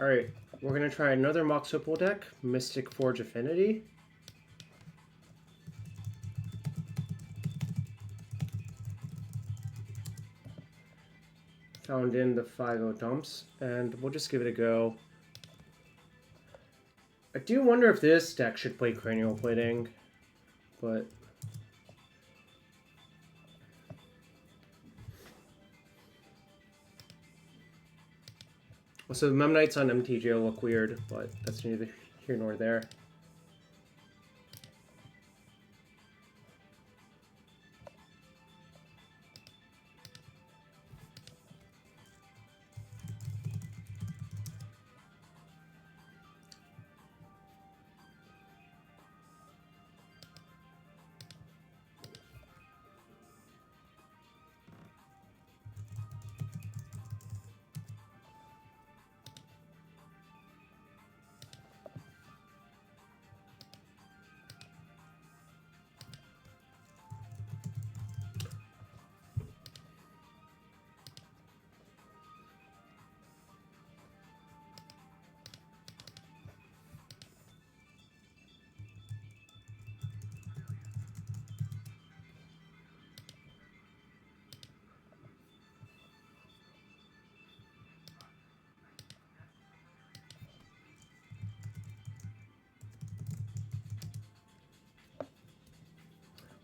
Alright, we're gonna try another MOX OPAL deck, Mystic Forge Affinity. Found in the 5-0 dumps, and we'll just give it a go. I do wonder if this deck should play Cranial Plating, but... Also, the Mem Knights on MTG look weird, but that's neither here nor there.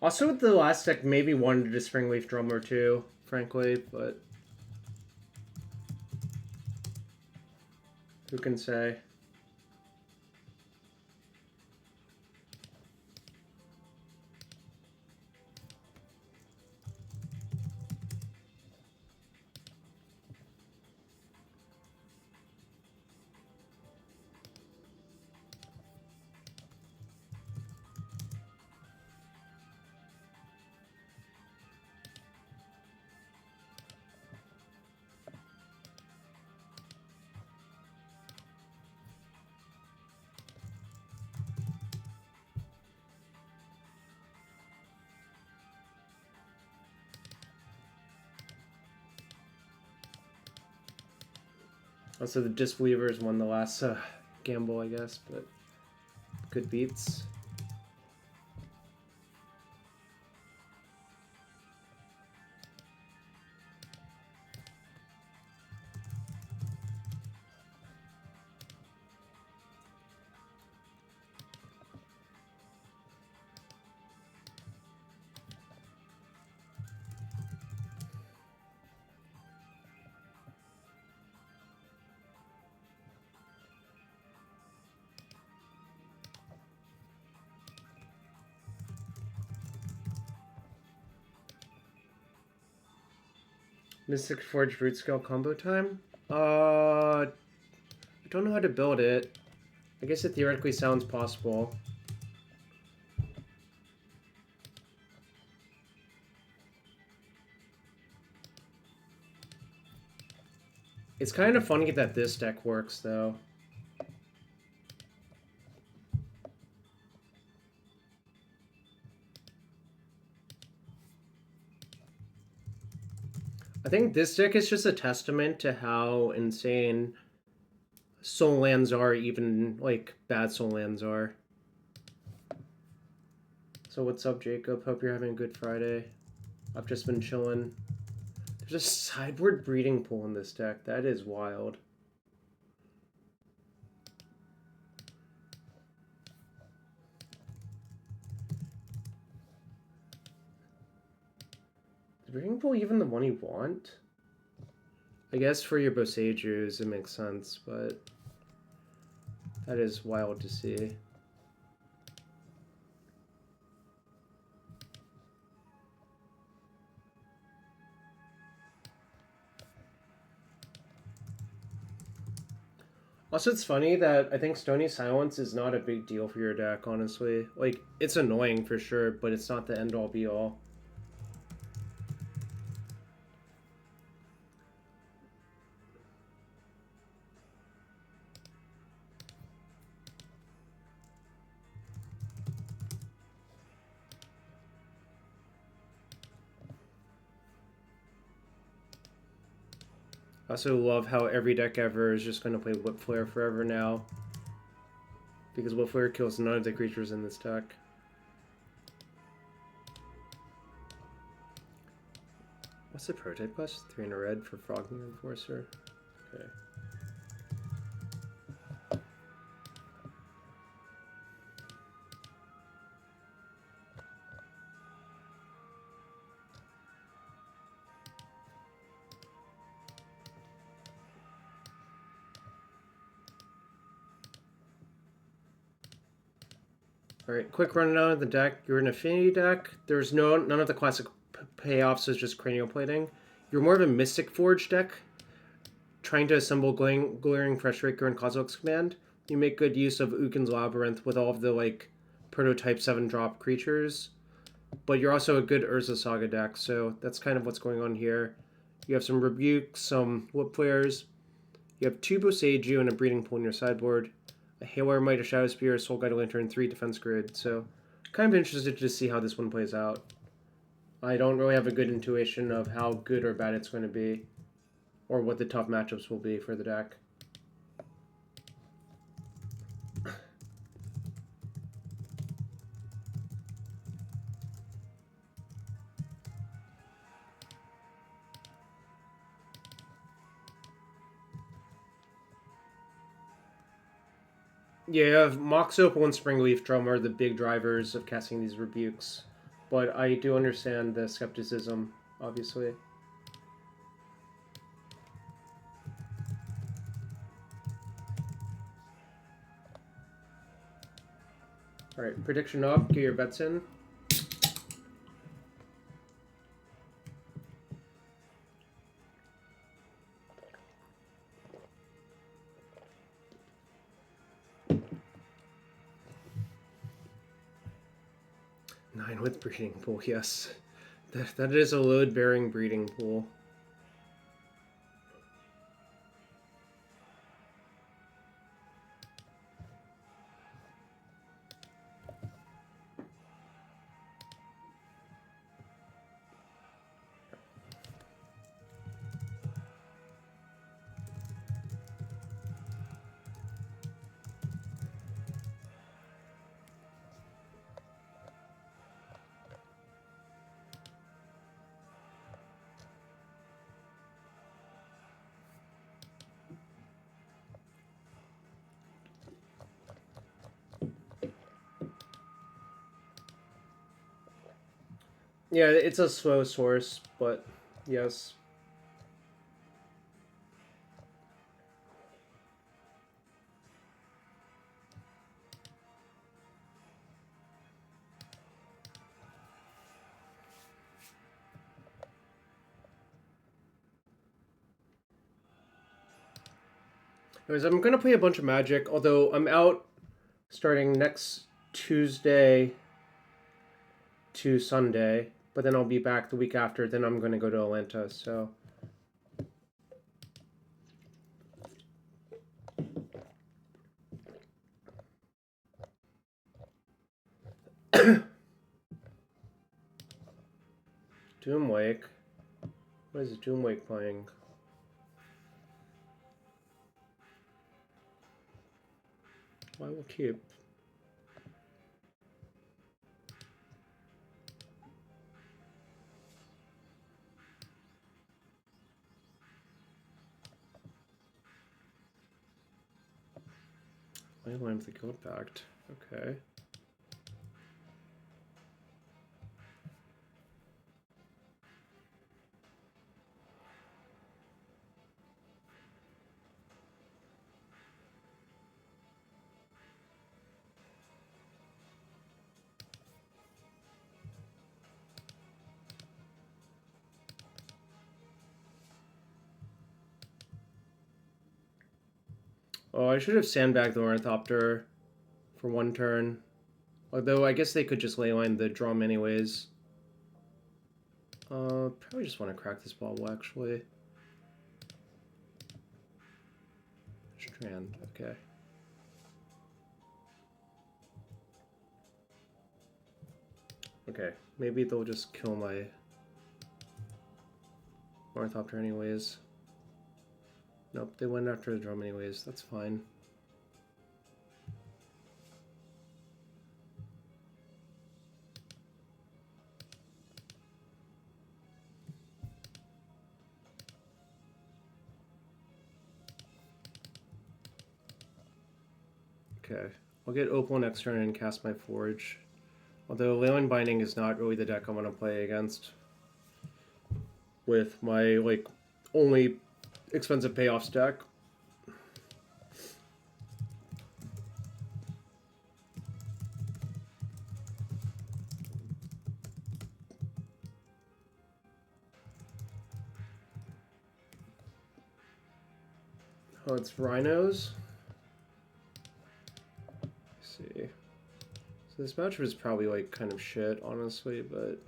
Also, with the last deck, maybe wanted a Springleaf Drummer too, frankly, but who can say? Also, the Disbelievers won the last gamble, I guess, but good beats. Mystic Forge Root Scale combo time? I don't know how to build it. I guess it theoretically sounds possible. It's kind of funny that this deck works, though. I think this deck is just a testament to how insane soul lands are, even, like, bad soul lands are. So what's up, Jacob? Hope you're having a good Friday. I've just been chilling. There's a sideboard breeding pool in this deck. That is wild. Is breeding pool even the one you want? I guess for your Bosages it makes sense, but that is wild to see. Also, it's funny that I think Stony Silence is not a big deal for your deck, honestly. Like, it's annoying for sure, but it's not the end-all be-all. I also love how every deck ever is just going to play Whip Flare forever now. Because Whip Flare kills none of the creatures in this deck. What's the prototype cost? 3 in a red for Frogman Enforcer. Okay. Alright, quick rundown of the deck. You're an Affinity deck. There's none of the classic payoffs, is just cranial plating. You're more of a Mystic Forge deck, trying to assemble Glaring Fleshraker and Kozilek's Command. You make good use of Ukin's Labyrinth with all of the like prototype 7-drop creatures. But you're also a good Urza Saga deck, so that's kind of what's going on here. You have some Rebukes, some Whip Flares. You have 2 Boseiju and a Breeding Pool in your sideboard. A Hailwire Might, a Shadow Spear, a Soul Guide Lantern, 3 Defense Grid. So, kind of interested to see how this one plays out. I don't really have a good intuition of how good or bad it's going to be, or what the tough matchups will be for the deck. Yeah, you have Mox Opal and Springleaf Drum are the big drivers of casting these Rebukes. But I do understand the skepticism, obviously. Alright, prediction up, get your bets in. With breeding pool, yes. That is a load-bearing breeding pool. Yeah, it's a slow source, but yes. Anyways, I'm going to play a bunch of Magic, although I'm out starting next Tuesday to Sunday, but then I'll be back the week after, then I'm going to go to Atlanta, so... Doomwake? What is Doomwake playing? I will keep. Leyline of the Guild Pact. Okay. Oh, I should have sandbagged the Ornithopter for one turn. Although, I guess they could just leyline the drum anyways. Probably just want to crack this bauble, actually. Strand, okay. Okay, maybe they'll just kill my Ornithopter anyways. Nope, they went after the drum anyways. That's fine. Okay, I'll get Opal next turn and cast my Forge. Although Leyland Binding is not really the deck I want to play against. With my, like, only expensive payoffs deck. Oh, it's Rhinos. Let's see. So this matchup is probably, like, kind of shit, honestly, but...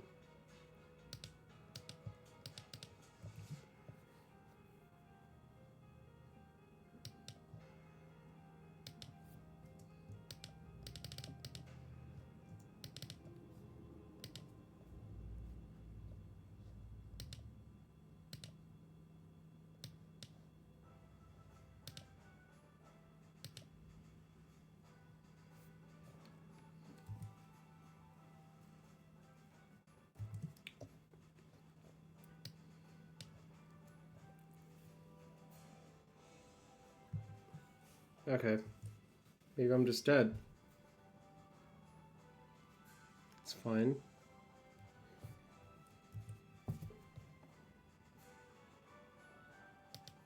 Okay. Maybe I'm just dead. It's fine.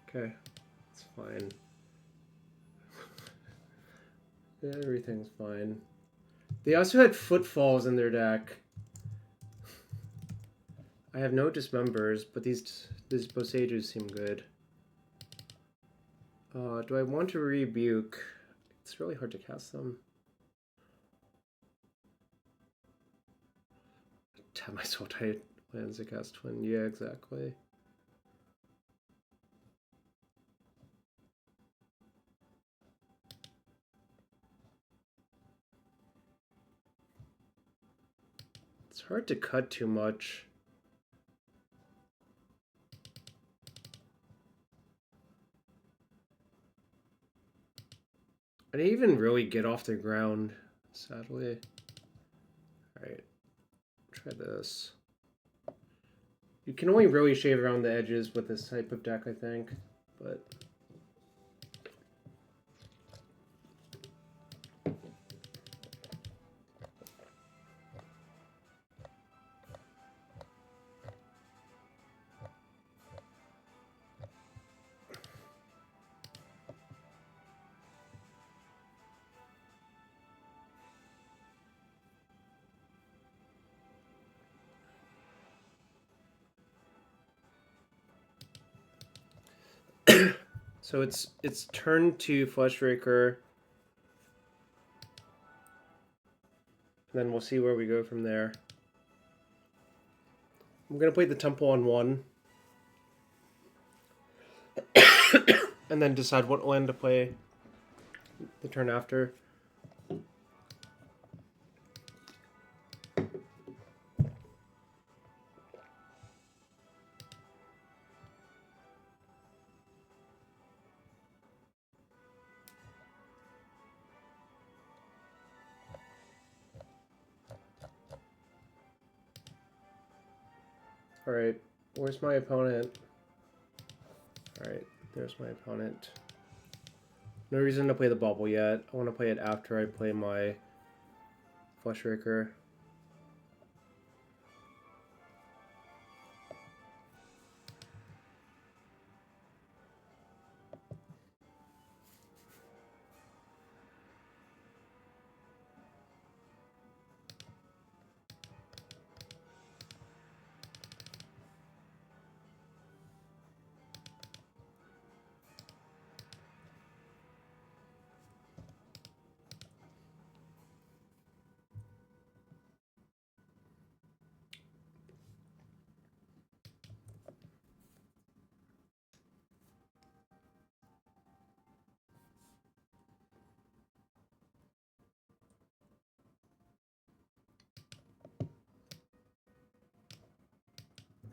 Okay. It's fine. Yeah, everything's fine. They also had Footfalls in their deck. I have no Dismembers, but these Bosages seem good. Do I want to Rebuke? It's really hard to cast them. Tap my Soul Tide lands to cast Twin. Yeah, exactly. It's hard to cut too much. I didn't even really get off the ground, sadly. Alright, try this. You can only really shave around the edges with this type of deck, I think, but... So it's turn to Fleshraker. Then we'll see where we go from there. I'm gonna play the Temple on 1. And then decide what land to play the turn after. Alright, where's my opponent? Alright, there's my opponent. No reason to play the bubble yet. I want to play it after I play my Fleshraker.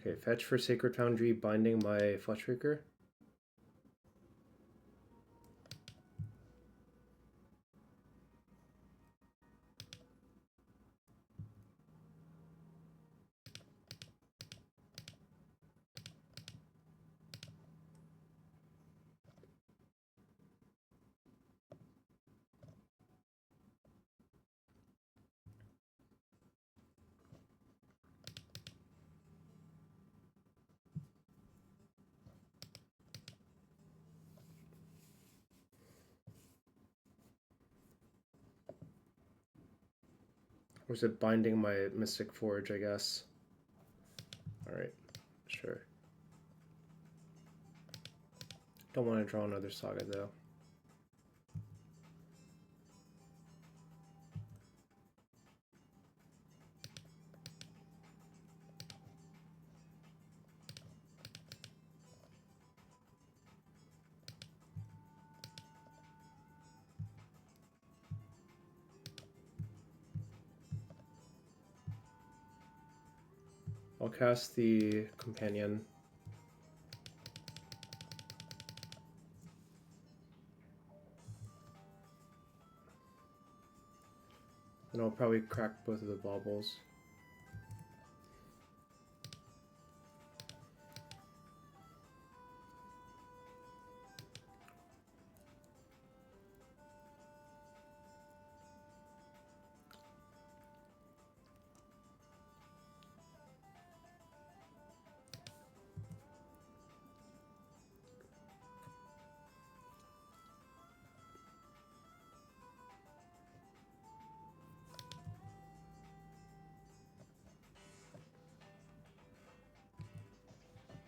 Okay, fetch for Sacred Foundry, binding my Fleshraker. Or is it binding my Mystic Forge, I guess? Alright, sure. Don't want to draw another Saga, though. I'll cast the Companion. And I'll probably crack both of the baubles.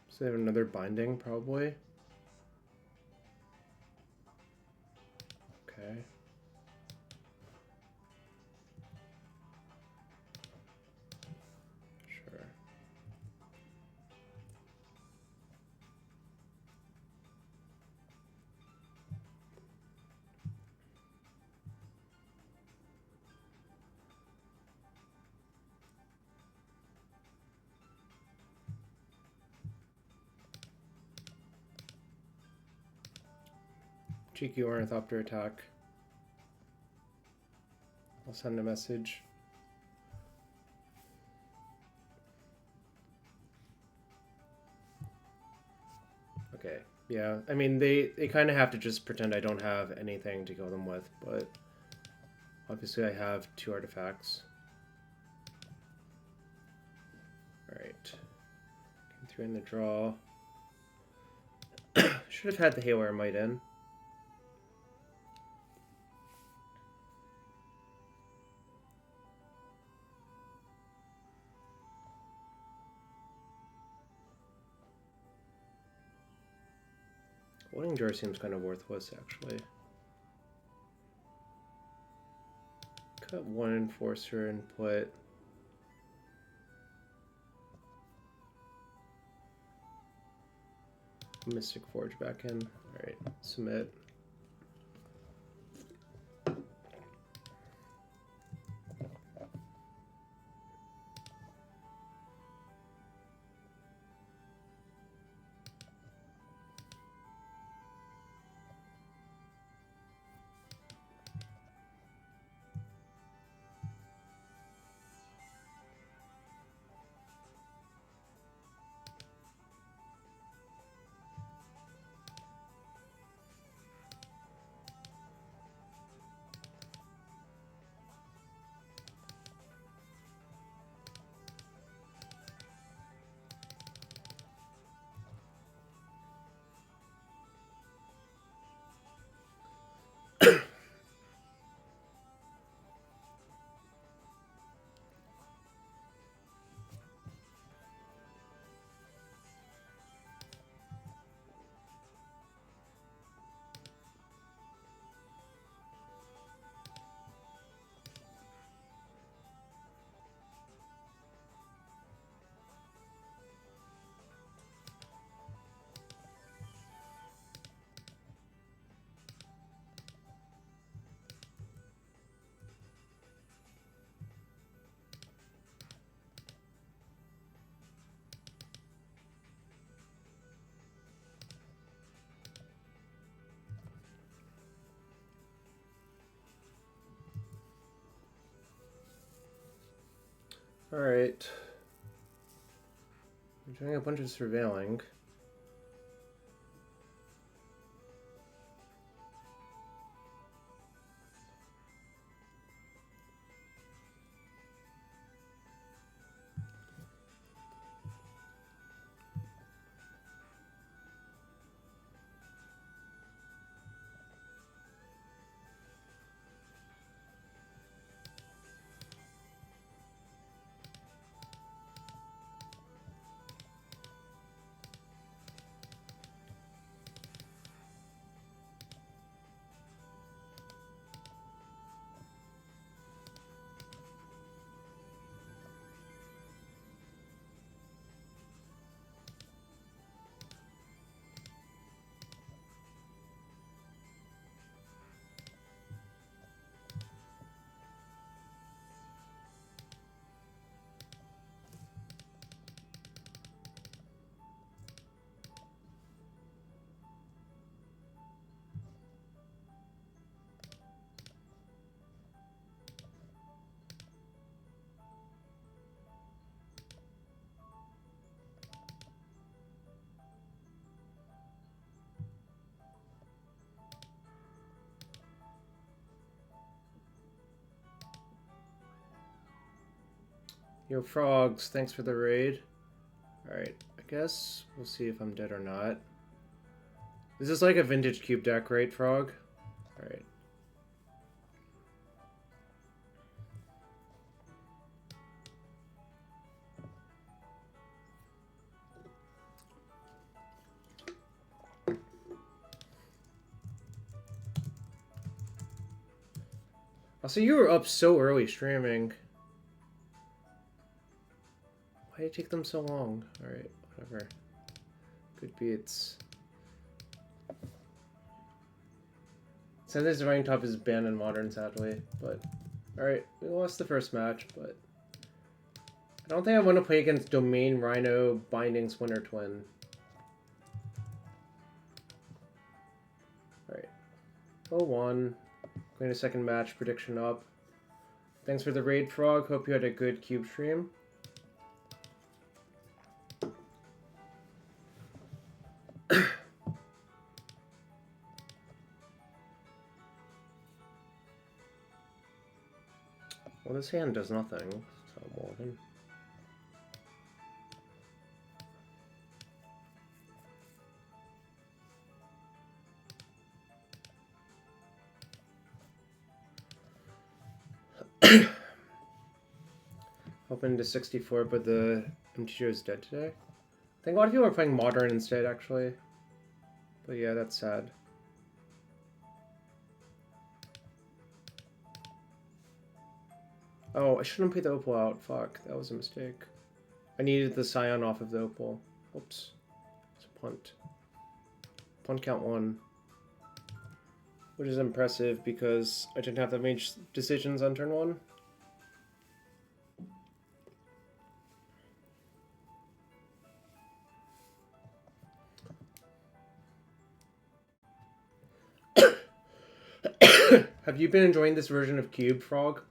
So they have another binding, probably. Okay. Sure. Cheeky Ornithopter attack. I'll send a message. Okay, yeah. I mean, they kind of have to just pretend I don't have anything to kill them with, but obviously I have 2 artifacts. Alright. Came through in the draw. Should have had the Hail Might in. Loading Jar seems kind of worthless, actually. Cut 1 Enforcer and put... Mystic Forge back in. Alright, submit. Alright. We're doing a bunch of surveilling. Yo, frogs, thanks for the raid. Alright, I guess we'll see if I'm dead or not. This is like a vintage cube deck, right, frog? Alright. Also, you were up so early streaming. Why did it take them so long? Alright, whatever. Good beats. Sunday's Divine Top is banned in Modern, sadly. But, alright, we lost the first match, but... I don't think I want to play against Domain, Rhino, Binding, Splinter, Twin. Alright. 0-1. Going to second match, prediction up. Thanks for the raid, Frog. Hope you had a good cube stream. Well, this hand does nothing, so Morgan. Open to 64, but the MTGO is dead today. I think a lot of people are playing Modern instead, actually. But yeah, that's sad. Oh, I shouldn't play the Opal out. Fuck, that was a mistake. I needed the Scion off of the Opal. Oops. It's a punt. Punt count 1. Which is impressive because I didn't have to make decisions on turn 1. Have you been enjoying this version of Cube, Frog?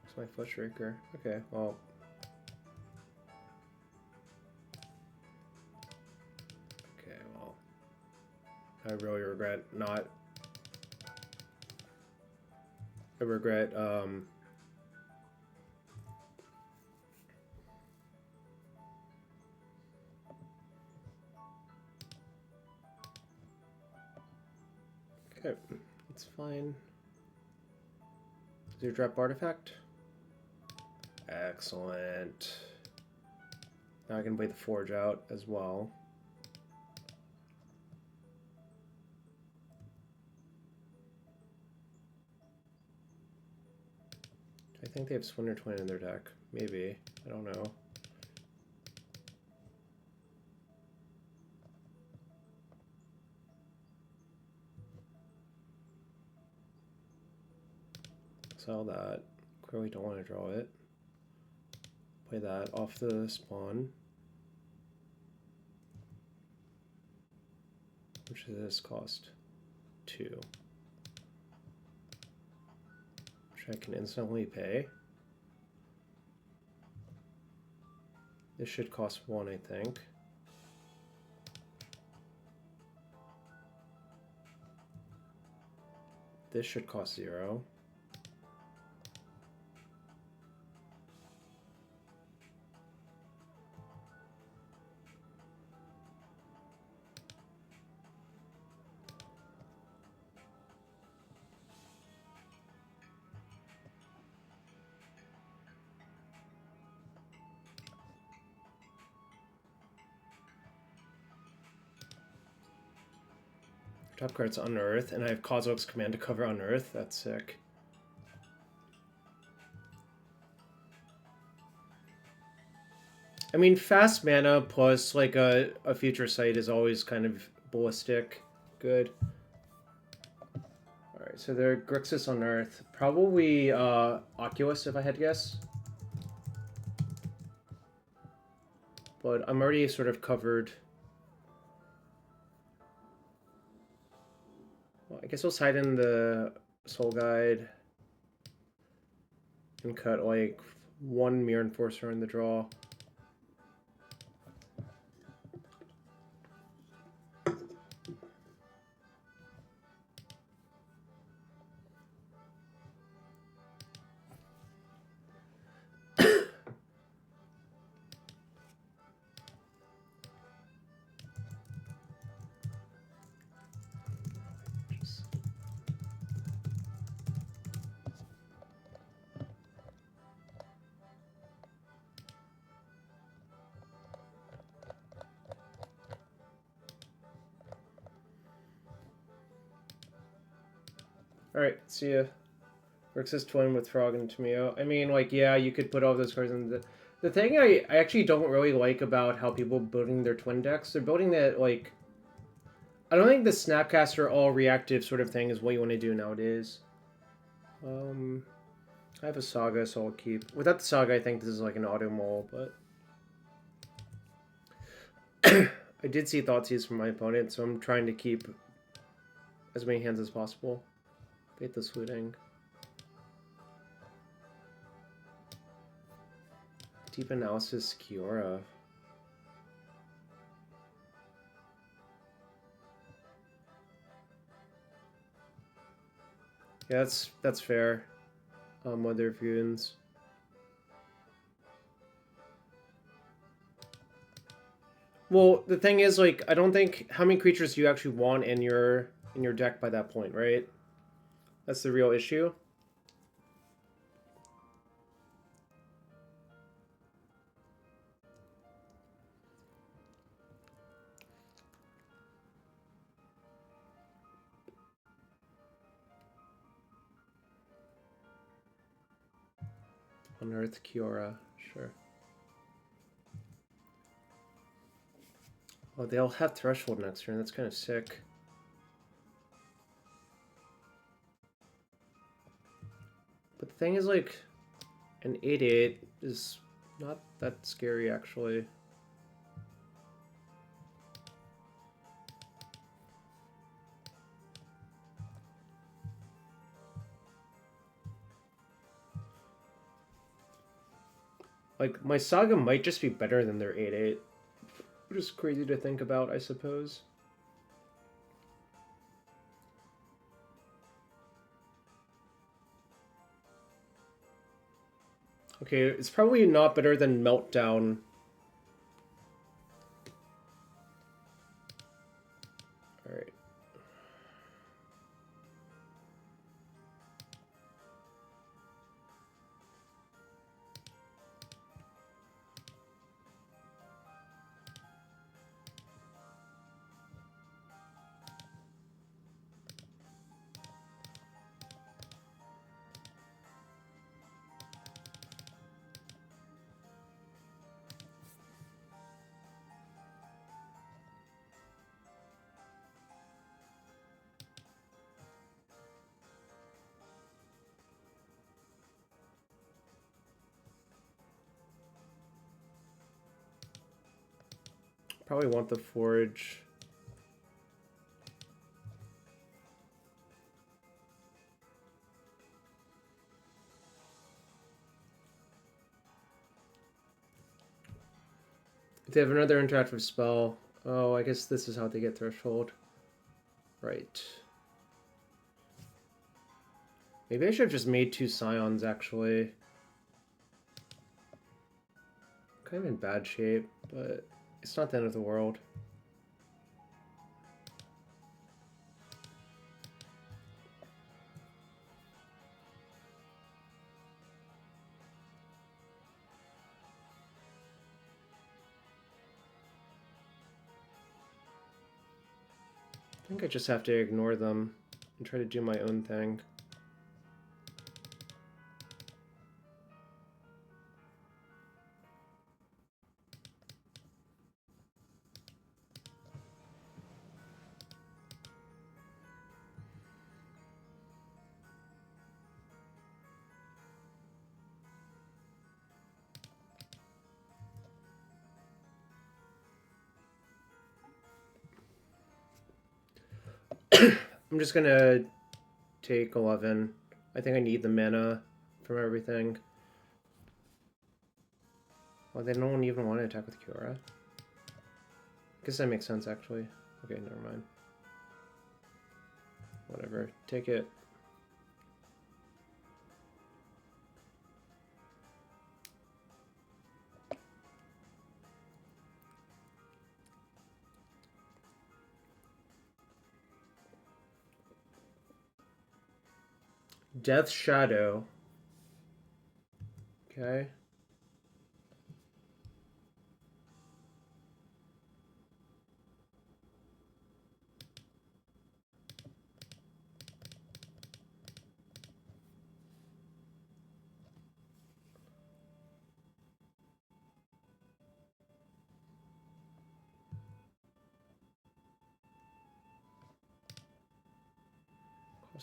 It's my Fleshraker. Okay, well. Okay, well. I really regret not... I regret, Okay, it's fine. Is your drop artifact? Excellent. Now I can play the Forge out as well. I think they have Splinter Twin in their deck. Maybe. I don't know. Sell that. Clearly don't want to draw it. Play that off the spawn. Which does this cost? 2. Which I can instantly pay. This should cost 1, I think. This should cost 0. Top card's Unearth, and I have Kozilek's command to cover Unearth. That's sick. I mean, fast mana plus like a future sight is always kind of ballistic. Good. Alright, so they're Grixis Unearth. Probably Oculus, if I had to guess. But I'm already sort of covered. I guess we'll side in the Soul Guide and cut like 1 Mirror Enforcer in the draw. Alright, see ya. Grixis twin with Frog and Tameo. I mean, like, yeah, you could put all those cards in the thing I actually don't really like about how people building their twin decks, they're building that, like... I don't think the Snapcaster all reactive sort of thing is what you want to do nowadays. I have a Saga, so I'll keep... Without the Saga, I think this is like an auto mole, but... I did see Thoughtseize from my opponent, so I'm trying to keep as many hands as possible. Bait the Swooting. Deep Analysis Kiora. Yeah, that's fair. Mother of Runes. Well, the thing is, like, I don't think... How many creatures do you actually want in your deck by that point, right? That's the real issue. Unearth Kiora, sure. Oh, they'll have Threshold next turn. That's kind of sick. But the thing is, like, an 8/8 is not that scary, actually. Like, my Saga might just be better than their 8/8. Which is crazy to think about, I suppose. Okay, it's probably not better than Meltdown. Alright. Probably want the Forge. If they have another interactive spell... Oh, I guess this is how they get Threshold. Right. Maybe I should have just made 2 Scions, actually. Kind of in bad shape, but it's not the end of the world. I think I just have to ignore them and try to do my own thing. I'm just gonna take 11. I think I need the mana from everything. Well, they don't even want to attack with Kiora. I guess that makes sense, actually. Okay, never mind. Whatever. Take it. Death Shadow. Okay.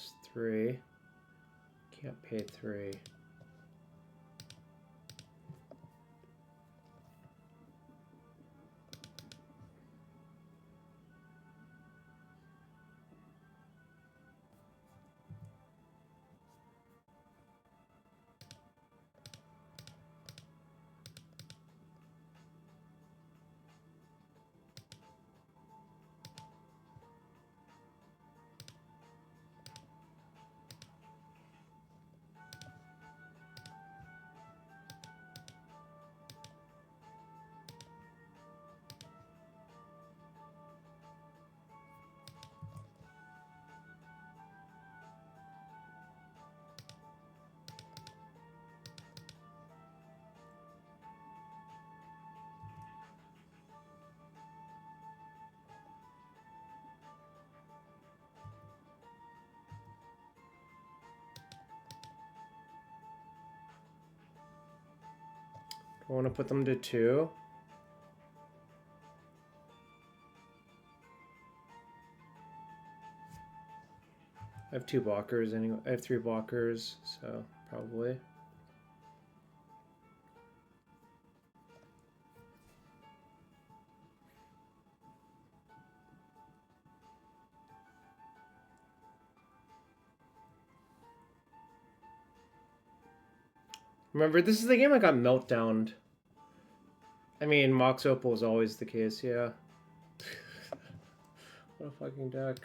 Cost 3. Can't pay 3. I want to put them to 2. I have 2 blockers anyway. I have 3 blockers, so probably. Remember, this is the game I got meltdowned. I mean, MOX OPAL is always the case, yeah. What a fucking deck.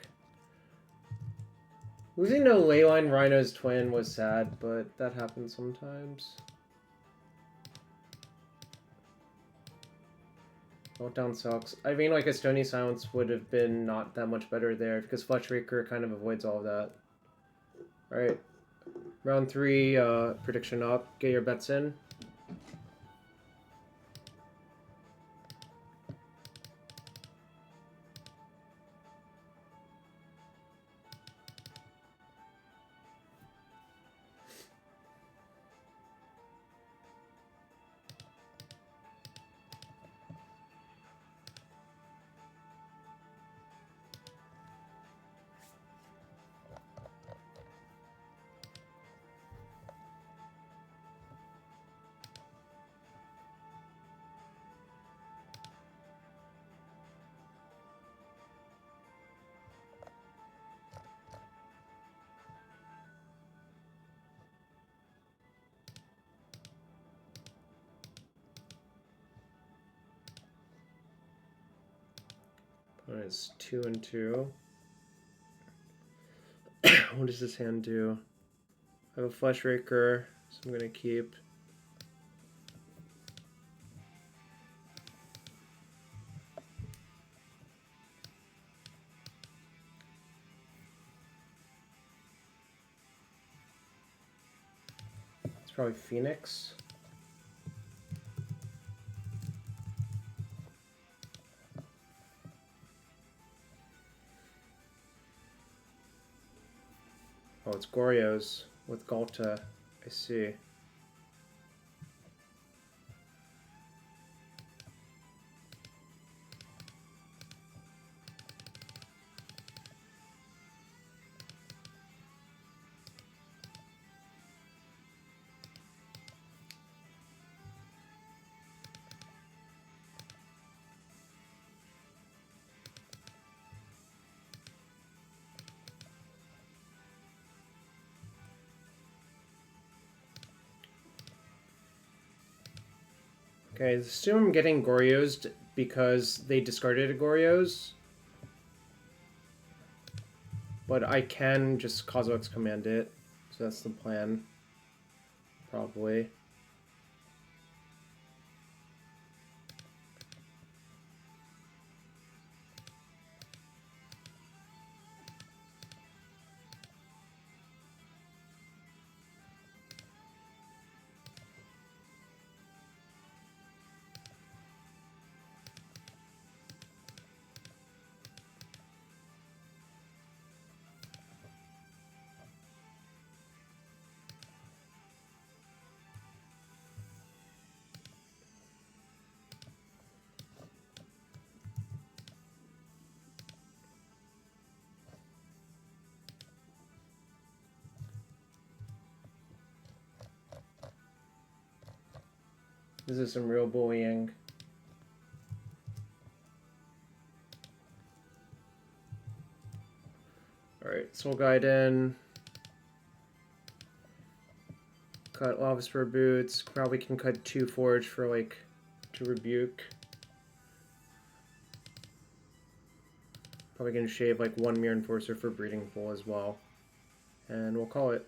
Losing to Leyline Rhinos Twin was sad, but that happens sometimes. Meltdown sucks. I mean, like, a Stony Silence would have been not that much better there, because Fleshraker kind of avoids all of that. Alright. Round 3, prediction up. Get your bets in. It's 2 and 2. What does this hand do? I have a Fleshraker, so I'm gonna keep. It's probably Phoenix. Oh, it's Goryo's with Galta. I see. Okay, I assume I'm getting Goryo's because they discarded a Goryo's. But I can just Kozilek's command it, so that's the plan. Probably. This is some real bullying. Alright, Soul Guide in. Cut Lava Spur Boots. Probably can cut 2 Forge for, like, to Rebuke. Probably gonna shave, like, 1 Mirror Enforcer for Breeding Pool as well. And we'll call it.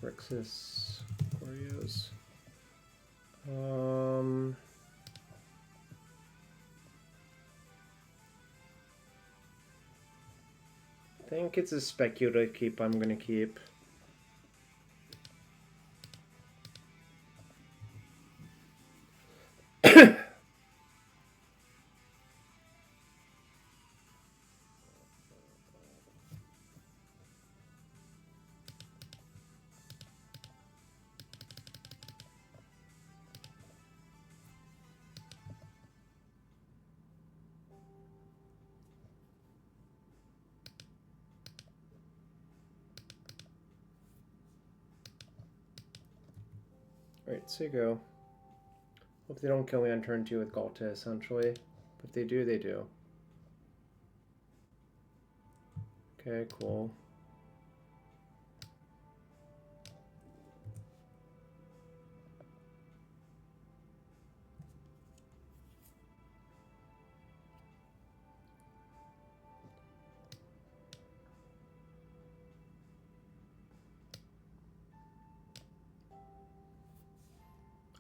Grixis, Goryos. I think it's a speculative keep I'm gonna keep. Alright, so you go. Hope they don't kill me on turn 2 with Galta, essentially. But if they do, they do. Okay, cool.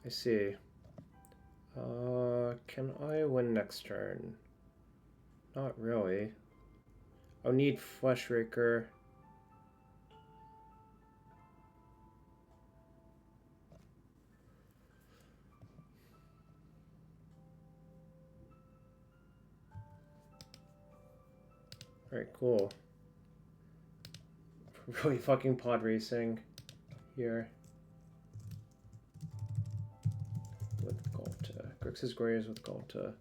I see. Can I win next turn? Not really. I'll need Fleshraker. Alright, cool. Really fucking pod racing here. With Galta. Grixis Goryos with Galta.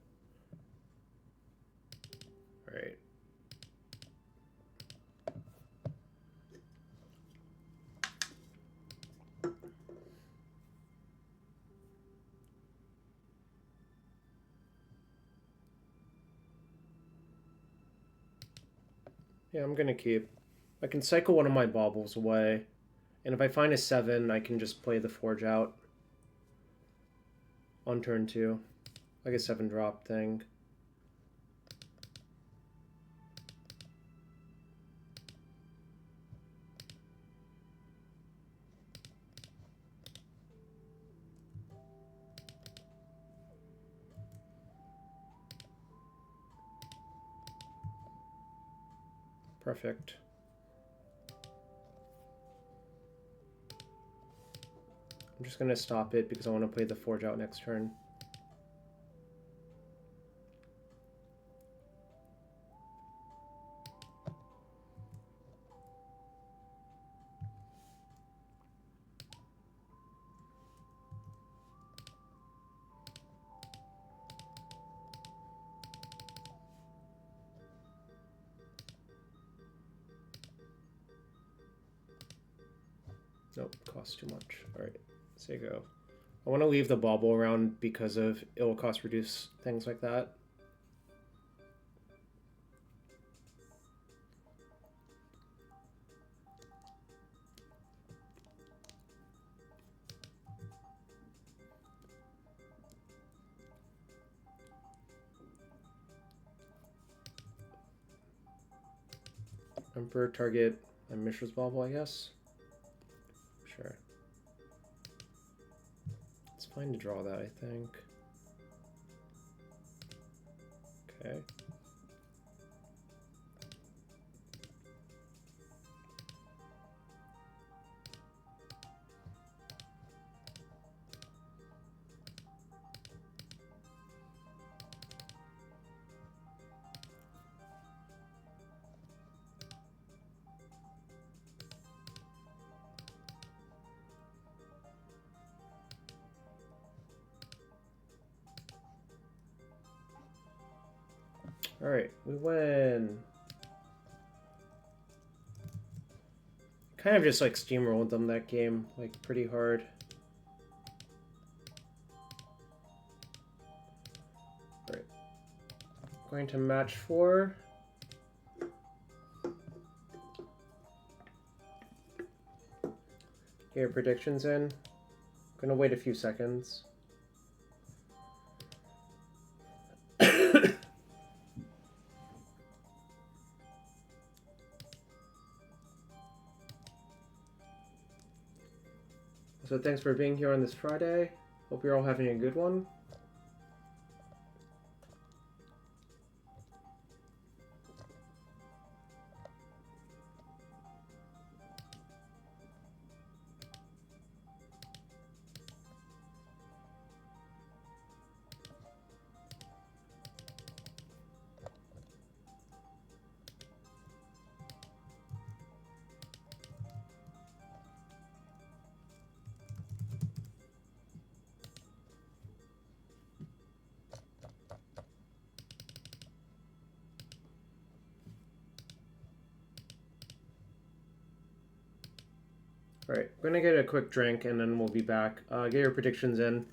Alright. Yeah, I'm gonna keep. I can cycle one of my baubles away. And if I find a 7, I can just play the Forge out. On turn 2. Like a 7-drop thing. Perfect. I'm just gonna stop it because I want to play the Forge out next turn. Nope, costs too much. Alright, so you go. I want to leave the bauble around because of it will cost reduce things like that. Emperor target a Mishra's bauble, I guess. Sure. It's fine to draw that, I think. Okay. Alright, we win. Kind of just like steamrolled them that game, like pretty hard. Alright. Going to match 4. Get your predictions in. Gonna wait a few seconds. So thanks for being here on this Friday. Hope you're all having a good one. Alright, we're gonna get a quick drink and then we'll be back. Get your predictions in.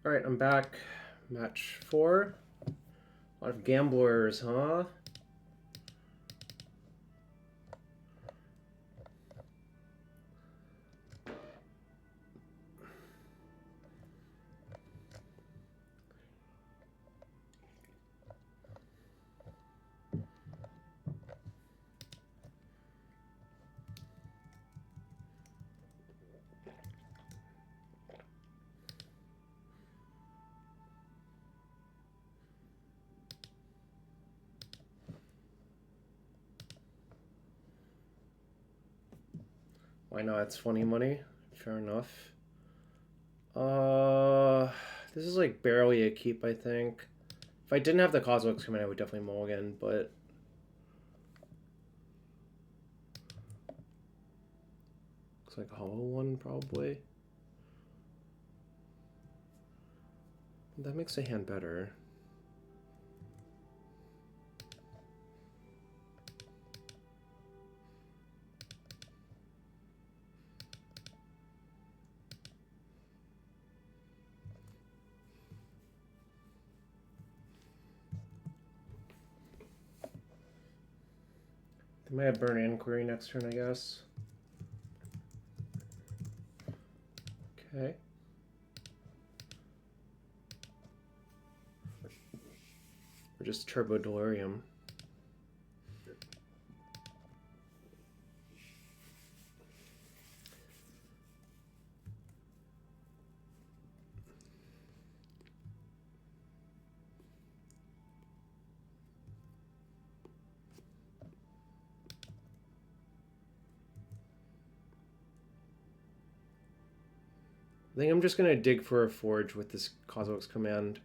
Alright, I'm back. Match 4. A lot of gamblers, huh? Why not? It's funny money. Fair enough. This is like barely a keep, I think. If I didn't have the Kozilek coming, I would definitely mulligan, but looks like a hollow one probably. That makes the hand better. They might have Burn Inquiry next turn, I guess. Okay. Or just Turbo Delirium. think I'm just gonna dig for a forge with this Kozilek's command.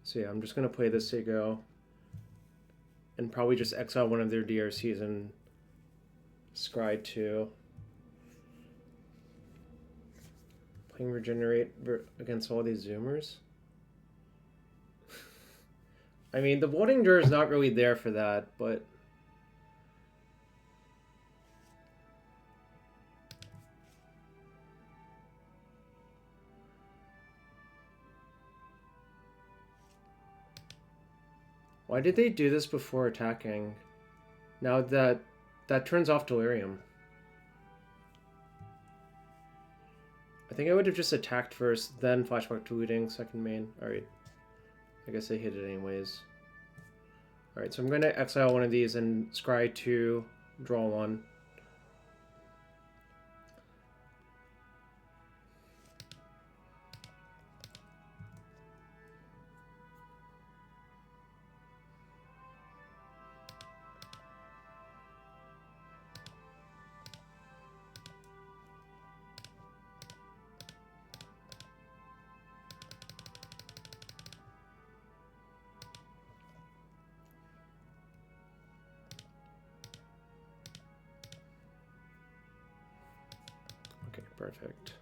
So yeah, I'm just gonna play this Sego and probably just exile one of their DRCs and scry 2. Playing Regenerate against all these Zoomers. I mean, the Voting Jar is not really there for that, but... Why did they do this before attacking? Now that turns off Delirium. I think I would have just attacked first, then flashback to looting, second main. Alright. I guess I hit it anyways. Alright, so I'm going to exile one of these and scry 2, draw 1. Okay, perfect.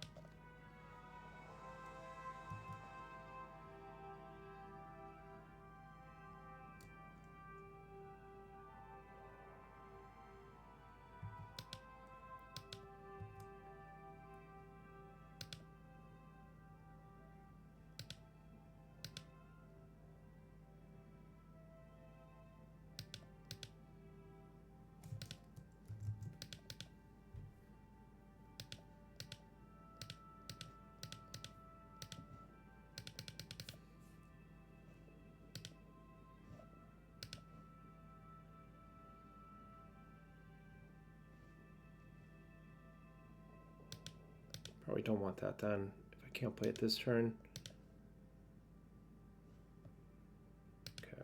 Probably don't want that then, if I can't play it this turn. Okay.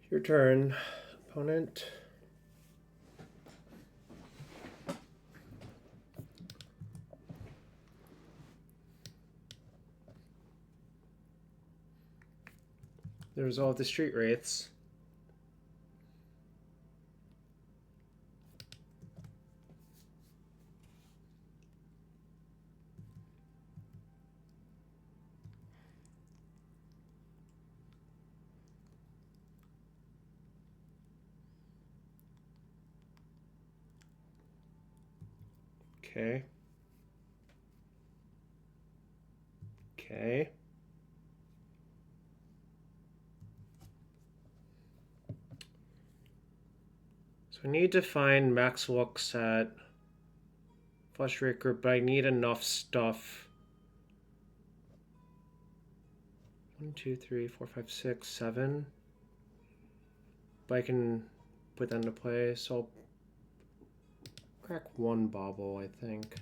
Your turn, opponent. There's all the street wraiths. Okay. Okay. So I need to find max looks at Fleshraker, but I need enough stuff. 1, 2, 3, 4, 5, 6, 7. But I can put that into play, so I'll crack 1 bauble, I think.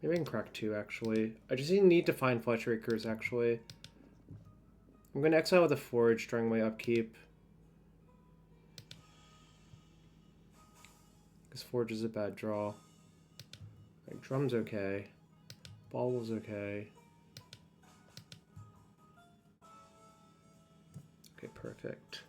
Maybe I can crack 2, actually. I just need to find Fleshrakers, actually. I'm going to exile with a Forge during my upkeep. Because Forge is a bad draw. Right, Drum's okay. Bauble's okay. Okay, perfect.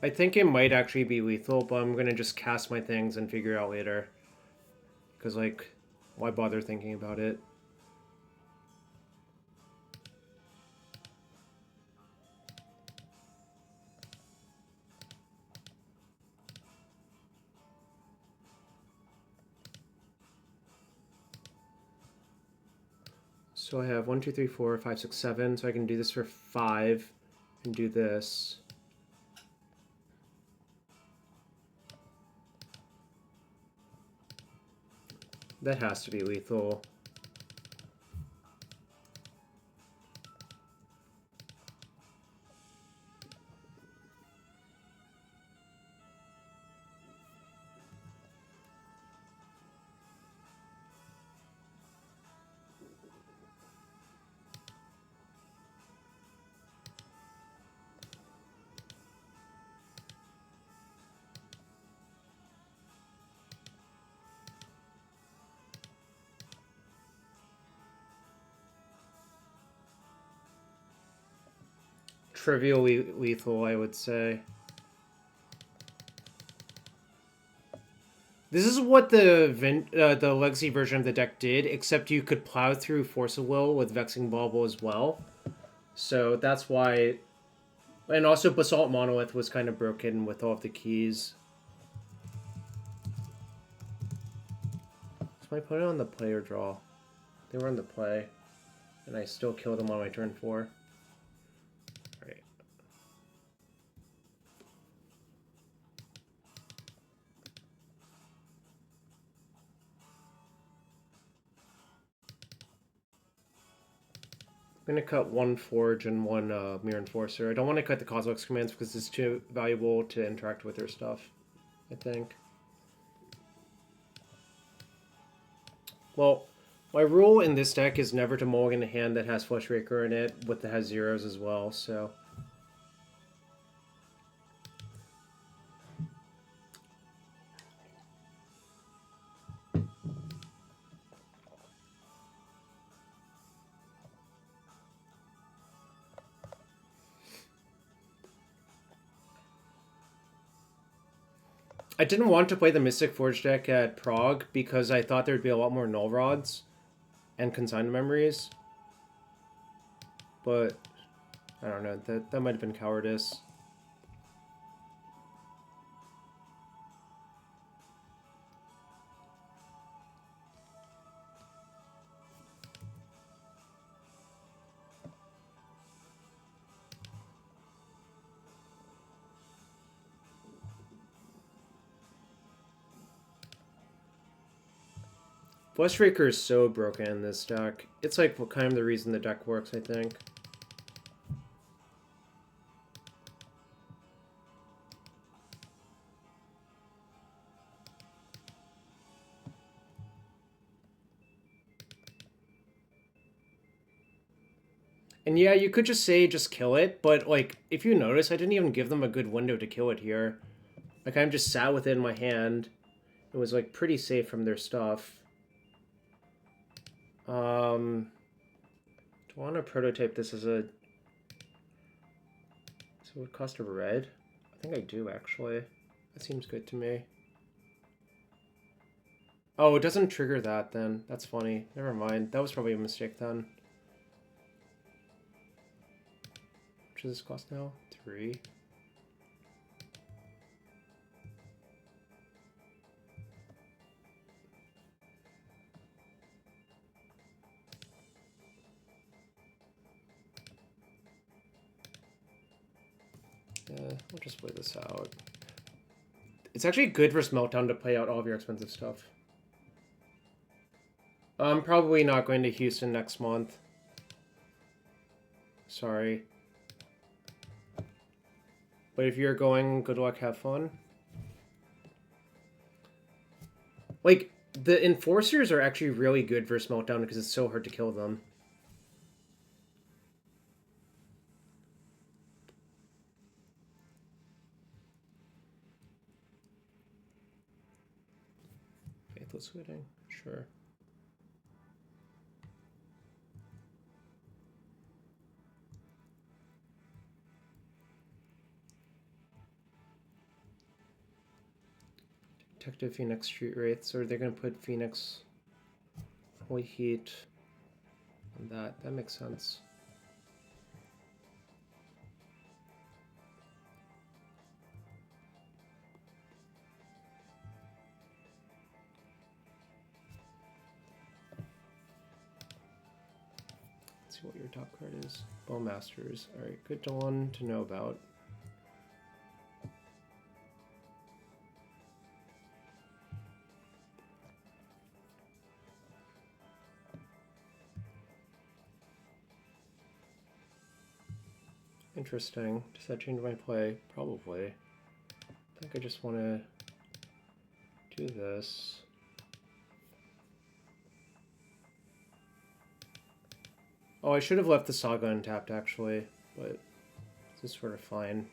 I think it might actually be lethal, but I'm gonna just cast my things and figure it out later. Because, like, why bother thinking about it? So I have 1, 2, 3, 4, 5, 6, 7. So I can do this for 5 and do this. That has to be lethal. Trivially lethal, I would say. This is what the legacy version of the deck did, except you could plow through Force of Will with Vexing Bauble as well. So that's why... And also Basalt Monolith was kind of broken with all of the keys. So I put it on the play or draw. They were on the play. And I still killed them on my turn 4. Alright. I'm going to cut 1 Forge and 1 Mirror Enforcer. I don't want to cut the Kozilek's commands because it's too valuable to interact with their stuff, I think. Well, my rule in this deck is never to mulligan a hand that has Fleshraker in it, but that has zeros as well, so... I didn't want to play the Mystic Forge deck at Prague because I thought there would be a lot more Null Rods and Consigned Memories. But, I don't know, that might have been cowardice. Fleshraker is so broken in this deck. It's like kind of the reason the deck works, I think. And yeah, you could just say just kill it, but like if you notice, I didn't even give them a good window to kill it here. Like I just sat with it in my hand. It was like pretty safe from their stuff. Do I want to prototype this as a... So it would cost a red? I think I do, actually. That seems good to me. Oh, it doesn't trigger that, then. That's funny. Never mind. That was probably a mistake, then. Which does this cost now? 3. We'll just play this out. It's actually good for Meltdown to play out all of your expensive stuff. I'm probably not going to Houston next month. Sorry. But if you're going, good luck, have fun. Like, the Enforcers are actually really good versus Meltdown because it's so hard to kill them. Faithless Wedding, sure. Detective Phoenix Street Wraiths, or they're going to put Phoenix Holy Heat on that. That makes sense. see what your top card is. Bowmasters. Alright, good one to know about. Interesting. Does that change my play? Probably. I think I just want to do this. Oh, I should have left the Saga untapped, actually, but this is sort of fine.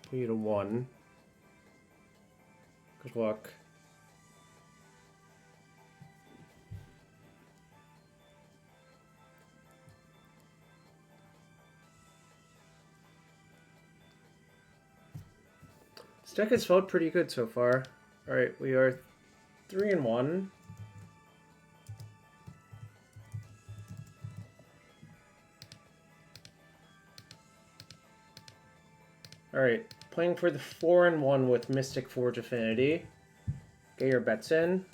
Put you to 1. Good luck. This deck has felt pretty good so far. Alright, we are 3-1. Alright, playing for the 4-1 with Mystic Forge Affinity. Get your bets in.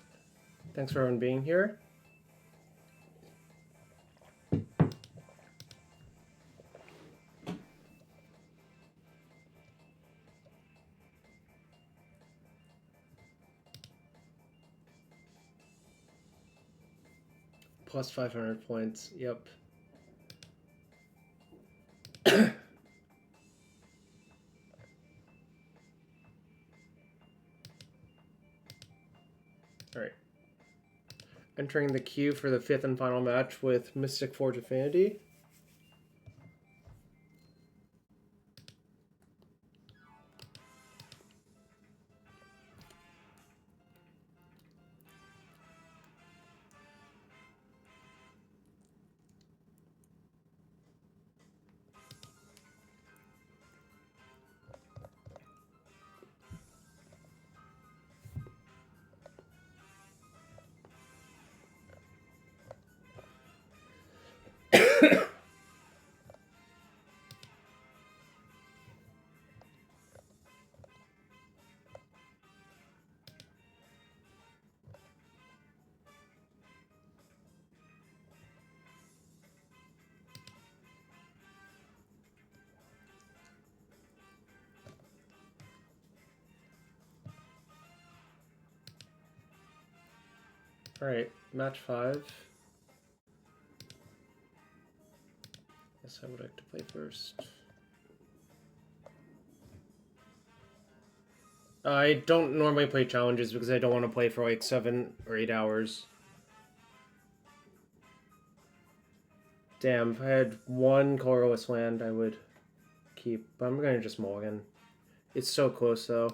Thanks for everyone being here. Plus 500 points, yep. Alright. Entering the queue for the 5th and final match with Mystic Forge Affinity. Alright, match 5. Guess I would like to play first. I don't normally play challenges because I don't want to play for like 7 or 8 hours. Damn, if I had one colorless land, I would keep. But I'm gonna just mulligan. It's so close though.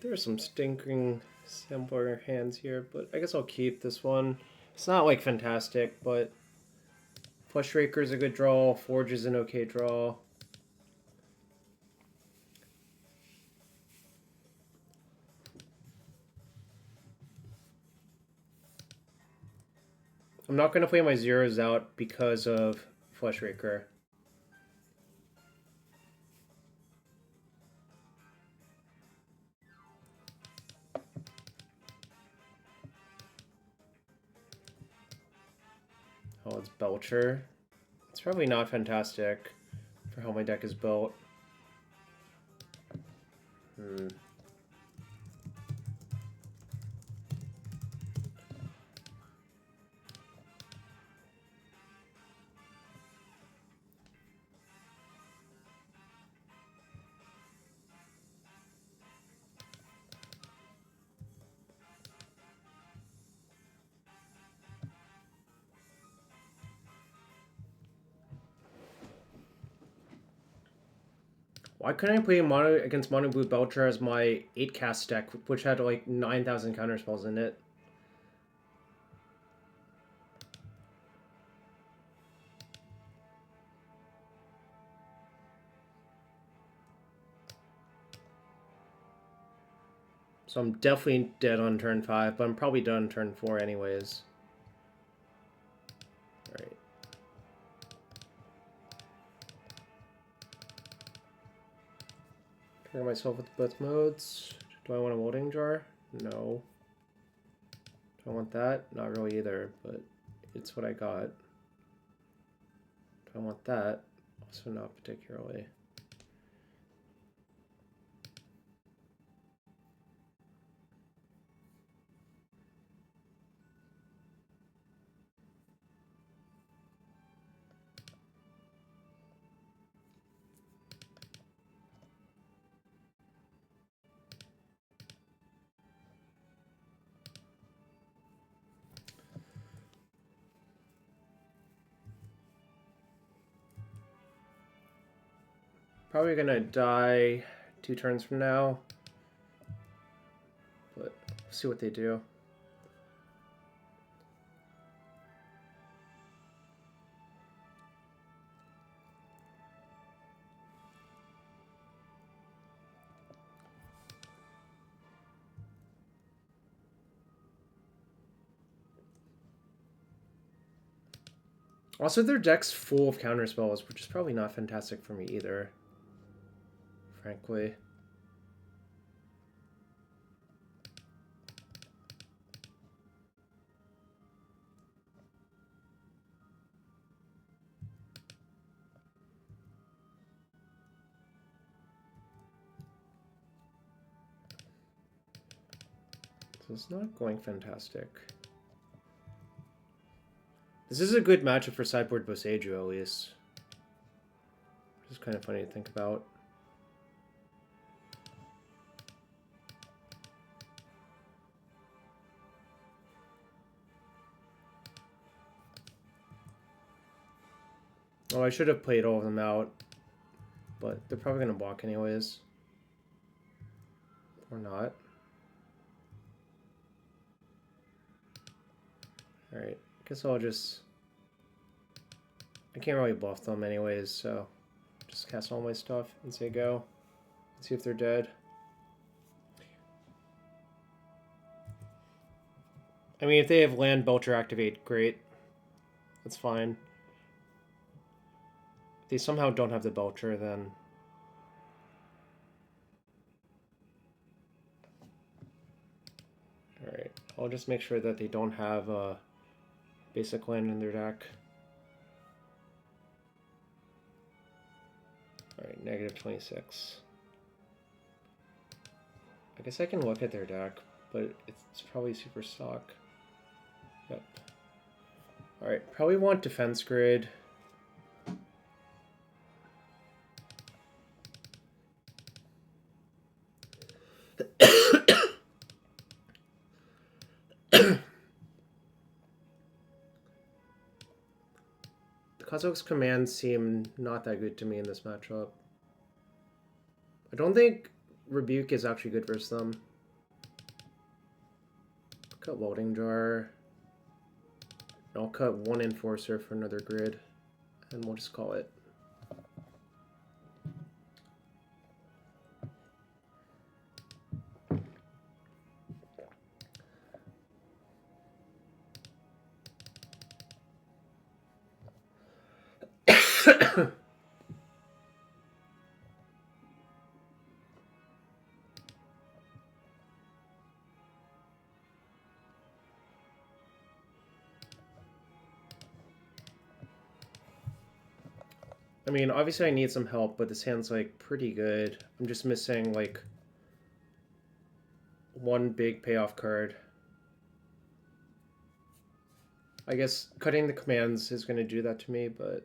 There are some stinking simpler hands here, but I guess I'll keep this one. It's not like fantastic, but Fleshraker is a good draw. Forge is an okay draw. I'm not going to play my zeros out because of Fleshraker. Oh, it's Belcher. It's probably not fantastic for how my deck is built. Why couldn't I play against Monoblue Belcher as my 8-cast deck, which had like 9,000 counterspells in it? So I'm definitely dead on turn 5, but I'm probably done turn 4 anyways. Alright. Trigger myself with both modes. Do I want a Wolding Jar? No. Do I want that? Not really either, but it's what I got. Do I want that? Also not particularly. Probably gonna die 2 turns from now, but we'll see what they do. Also, their deck's full of counterspells, which is probably not fantastic for me either, frankly. So it's not going fantastic. This is a good matchup for sideboard Boseiju, at least. Which is kind of funny to think about. Oh, I should have played all of them out, but they're probably going to block anyways. Or not. Alright, guess I'll just... I can't really bluff them anyways, so just cast all my stuff and say go. See if they're dead. I mean, if they have land, Belcher activate, great. That's fine. If they somehow don't have the Belcher, then... Alright, I'll just make sure that they don't have a basic land in their deck. Alright, negative 26. I guess I can look at their deck, but it's probably super stock. Yep. Alright, probably want defense grid. Kozilek's commands seem not that good to me in this matchup. I don't think Rebuke is actually good versus them. Cut Loading Jar. I'll cut one Enforcer for another grid, and we'll just call it. I mean, obviously I need some help, but this hand's, like, pretty good. I'm just missing, like, one big payoff card. I guess cutting the commands is going to do that to me, but...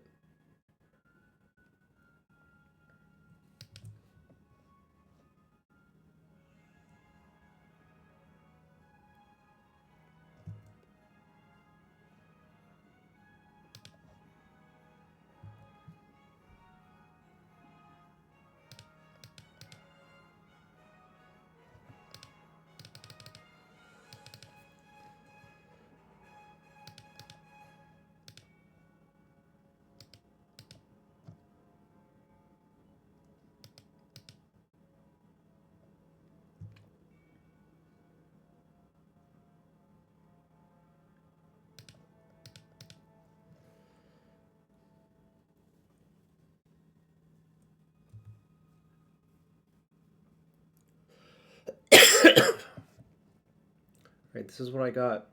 Alright, this is what I got.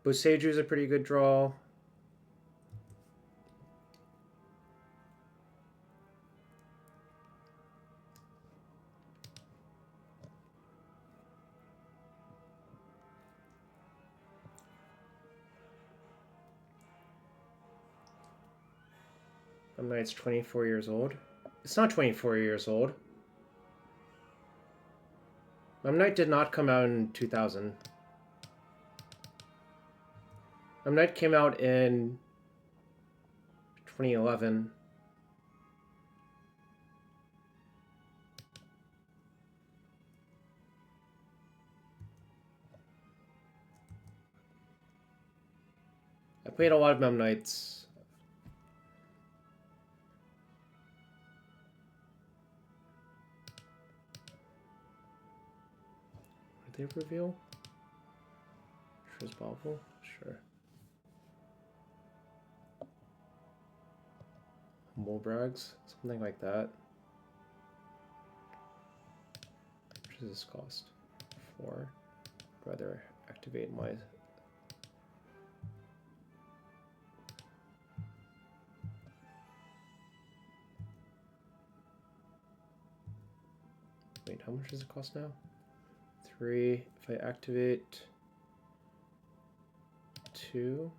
Boseju's a pretty good draw. Knight's 24 years old. It's not 24 years old. Knight did not come out in 2000. Knight came out in 2011. I played a lot of Knights. They reveal? Sure is possible. Sure. Humble brags, something like that. What does this cost? 4. Rather activate my. Wait, how much does it cost now? 3. If I activate 2.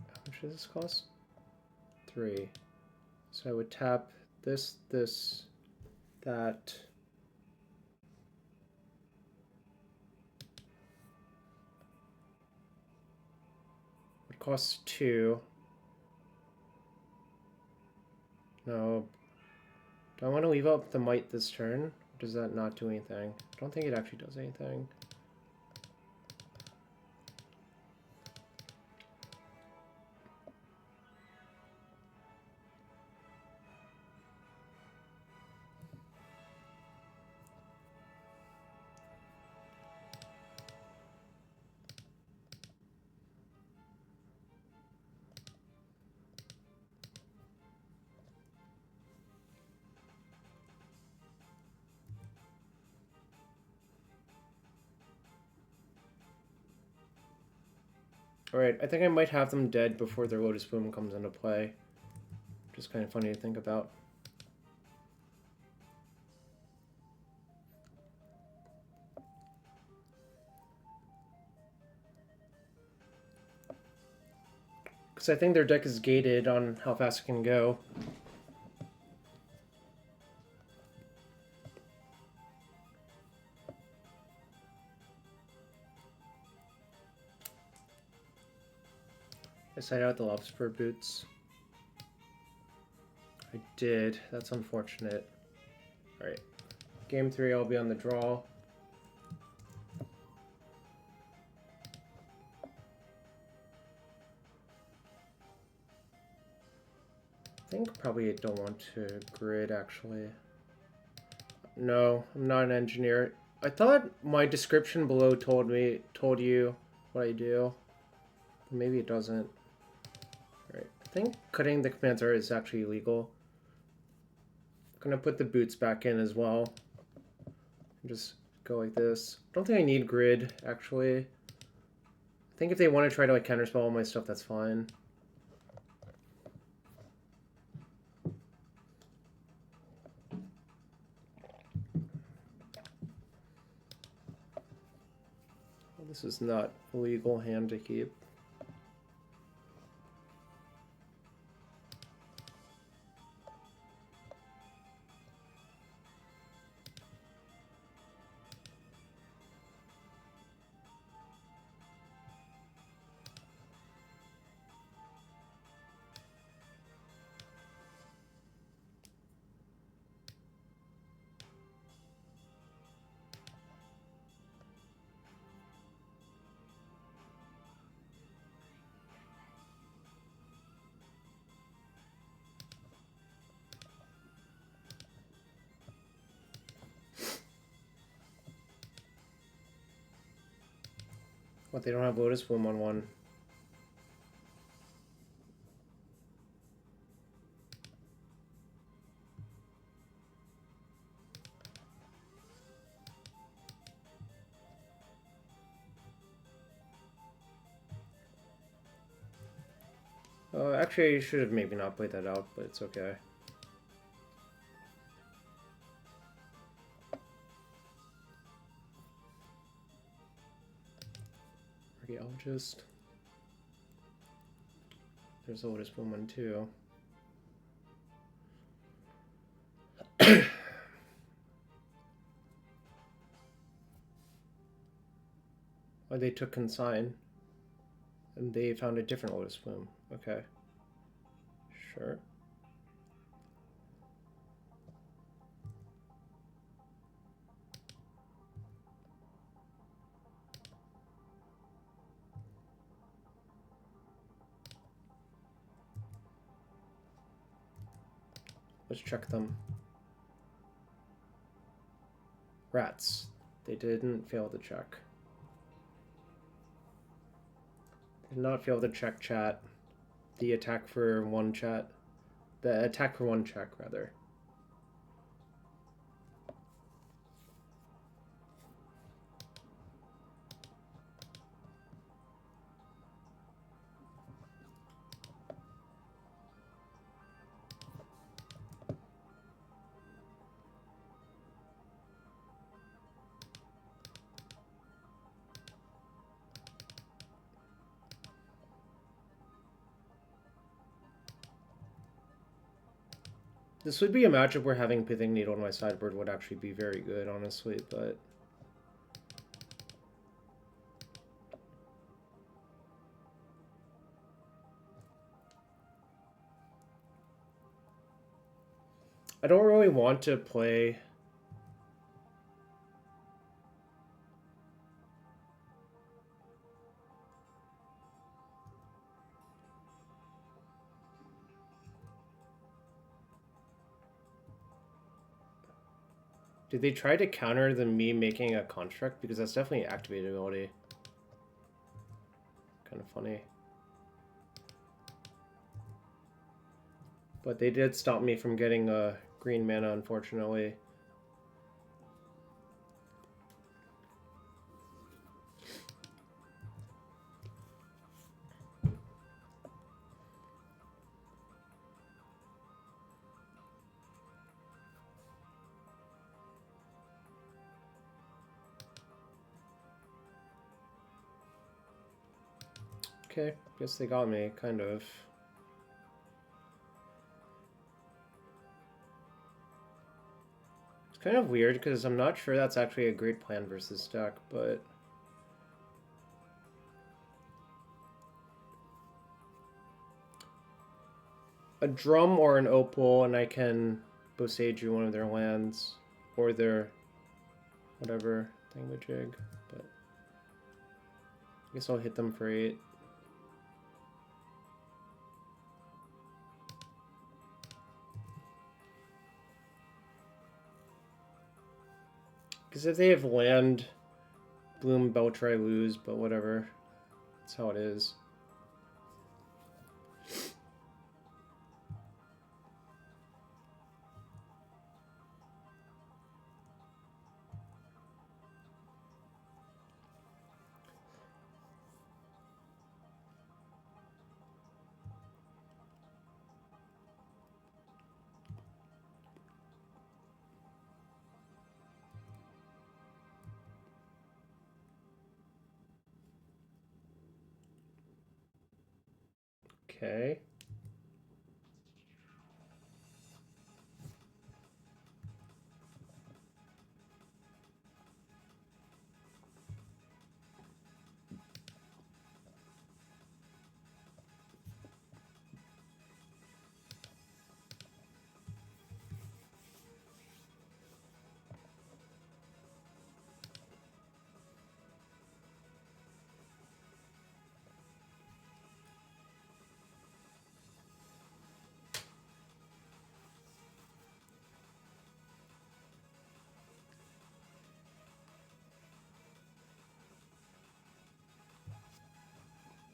How much does this cost? 3. So I would tap this, that. It costs 2. No. Do I want to leave up the might this turn? Or does that not do anything? I don't think it actually does anything. Alright, I think I might have them dead before their Lotus Boom comes into play. Just kind of funny to think about. Because I think their deck is gated on how fast it can go. I side out the Lobster Boots. I did. That's unfortunate. Alright. Game 3, I'll be on the draw. I think probably I don't want to grid, actually. No, I'm not an engineer. I thought my description below told you what I do. But maybe it doesn't. Alright, I think cutting the commands art is actually illegal. I'm gonna put the boots back in as well. And just go like this. I don't think I need grid, actually. I think if they want to try to like counterspell all my stuff, that's fine. Well, this is not a legal hand to keep. What, they don't have Lotus Bloom on one? Actually, I should have maybe not played that out, but it's okay. Archaeologist. There's a Lotus Bloom one too. Oh, they took Consign. And they found a different Lotus Bloom. Okay. Sure. Let's check them. Rats. They didn't fail to check. Did not fail to check chat. The attack for one chat. The attack for one check, rather. This would be a matchup where having Pithing Needle on my sideboard would actually be very good, honestly, but... I don't really want to play... Did they try to counter me making a construct? Because that's definitely activated ability. Kind of funny. But they did stop me from getting green mana, unfortunately. Okay, guess they got me, kind of. It's kind of weird, because I'm not sure that's actually a great plan versus deck, but... A drum or an opal, and I can Boseiju one of their lands, or their whatever thingamajig, but... I guess I'll hit them for 8. Because if they have land, Bloom, Belcher, I lose, but whatever. That's how it is. Okay.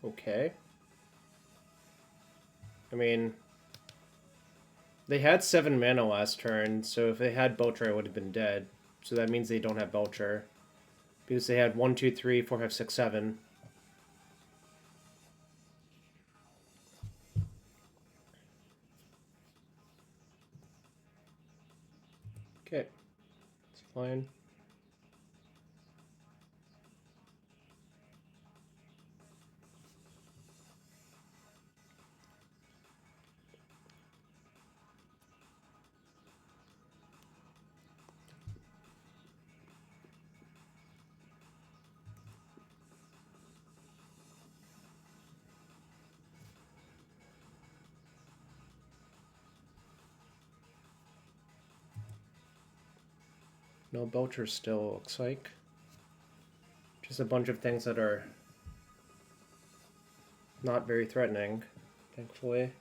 Okay. I mean, they had 7 mana last turn, so if they had Belcher, I would have been dead. So that means they don't have Belcher. Because they had 1, 2, 3, 4, 5, 6, 7. Okay. It's fine. No Belcher still, looks like. Just a bunch of things that are not very threatening, thankfully.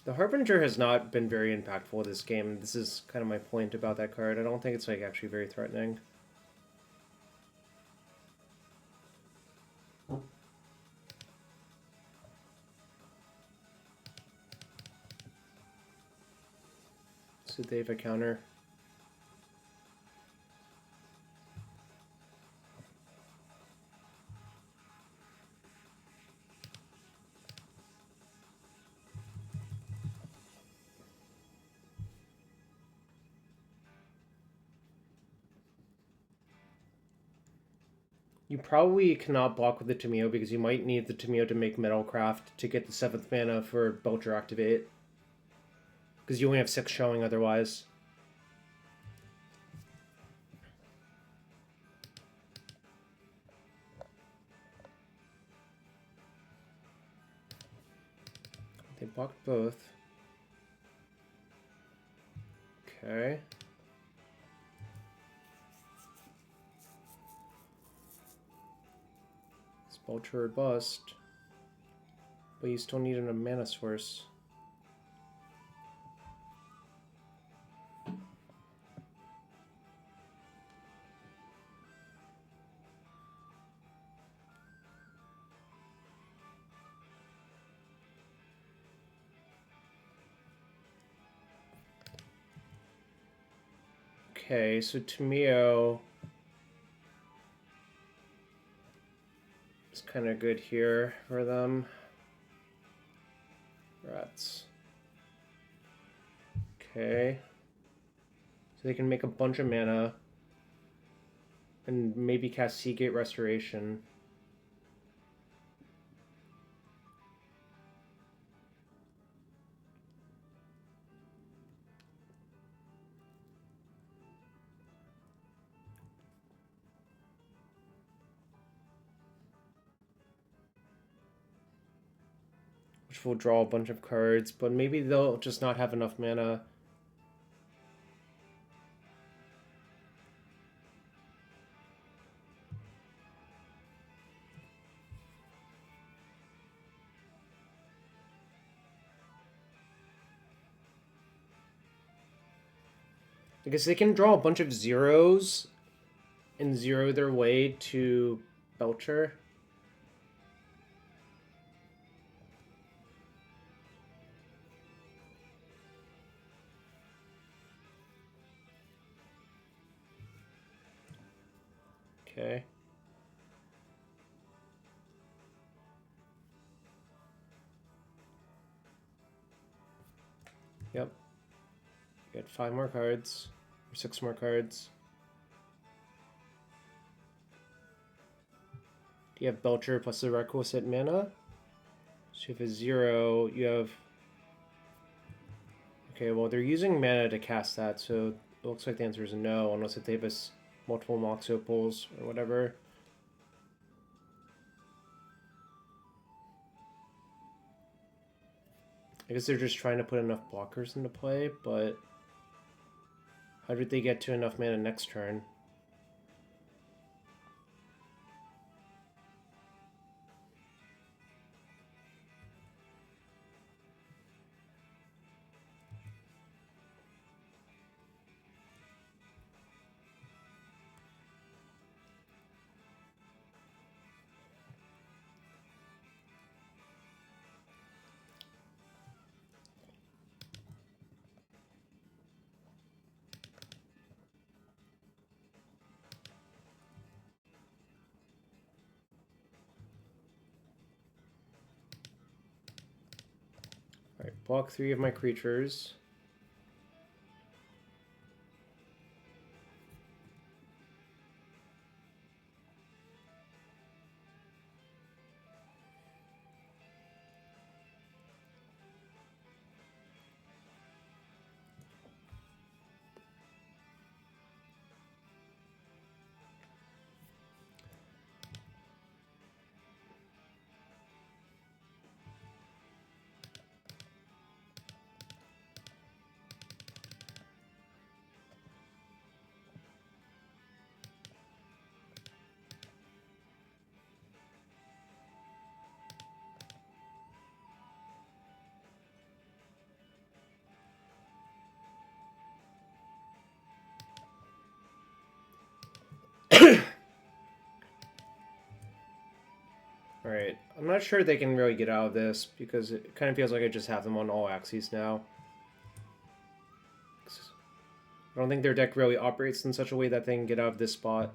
The Harbinger has not been very impactful this game. This is kind of my point about that card. I don't think it's like actually very threatening. So they have a counter. You probably cannot block with the Tomeo because you might need the Tomeo to make Metalcraft to get the 7th mana for Belcher activate. Because you only have 6 showing otherwise. They blocked both. Okay. Belcher or bust, but you still need a mana source. Okay, so Tomeo is kind of good here for them. Rats. Okay. So they can make a bunch of mana and maybe cast Seagate Restoration. Which will draw a bunch of cards, but maybe they'll just not have enough mana. Because they can draw a bunch of zeros and zero their way to Belcher. Okay. Yep. Get 5 more cards. Or 6 more cards. Do you have Belcher plus the requisite mana? So you have a 0, you have... Okay, well they're using mana to cast that, so it looks like the answer is no, unless they have multiple Mox Opals or whatever. I guess they're just trying to put enough blockers into play, but how did they get to enough mana next turn? Block 3 of my creatures. Alright, I'm not sure they can really get out of this, because it kind of feels like I just have them on all axes now. I don't think their deck really operates in such a way that they can get out of this spot.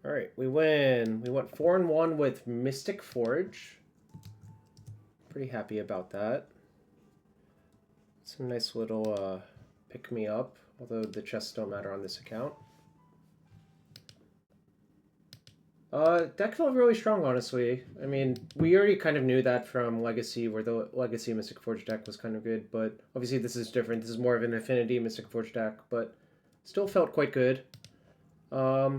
Alright, we win. We went 4-1 with Mystic Forge. Pretty happy about that. It's a nice little pick-me-up, although the chests don't matter on this account. Deck felt really strong, honestly. I mean, we already kind of knew that from Legacy, where the Legacy Mystic Forge deck was kind of good, but obviously this is different. This is more of an Affinity Mystic Forge deck, but still felt quite good. I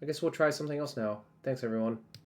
guess we'll try something else now. Thanks, everyone.